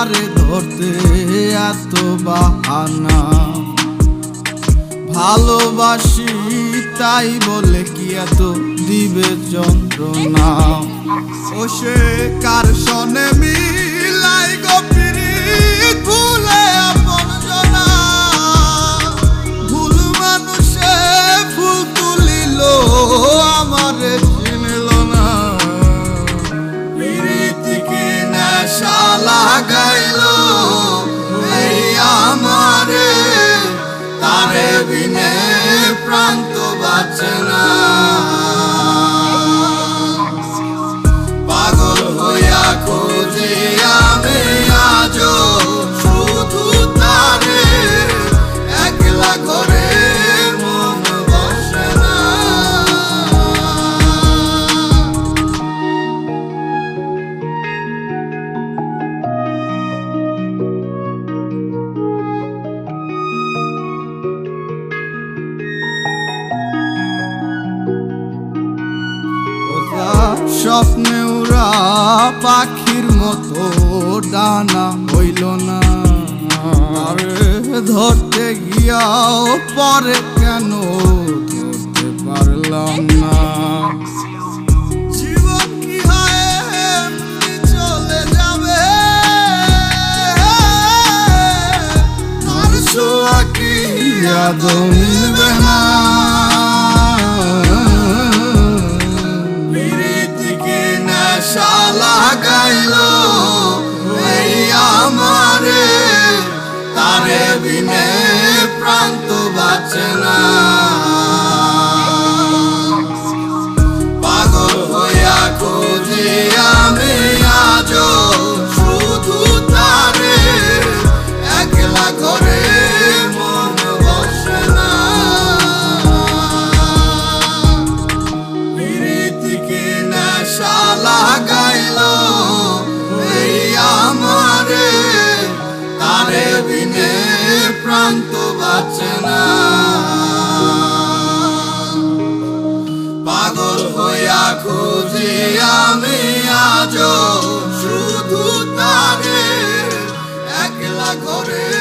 তারে ধরতে এত বাহানা, ভালোবাসি তাই বলে কি এত দিবে যন্ত্রণা। ও সে কার সনে মিলাই গো পিরিত ভুলে আপন জনা, ভুল মানুষে ফুল তুলিল আমারে চিনল না। পিরিতিকে নেশা লাগাইল এই আমারে, তারে বিনে প্রাণ তো বাঁচে না। পাগল হইয়া খুঁজি আমি আজো শুধু তারে, একলা ঘরে মন বসে না। স্বপ্নে উড়া পাখির মতো ডানা হইল না, আরে ধরতে গিয়াও পরে কেন ধরতে পারলাম না। জীবন কি হয় এমনি চলে যাবে, তার ছোঁয়া কি আদৌ মিলবে না। নেশা লাগাইল এই আমারে, তারে বিনে প্রাণ তো বাঁচে না। পাগল হইয়া খুঁজি আমি আজো শুধু তারে, একলা ঘরে মন বসে না। পিরিতিকে নেশা লাগাইল এই আমারে, তারে বিনে প্রাণ তো বাঁচে না। পাগল হইয়া খুঁজি আমি আজো শুধু তারে, একলা ঘরে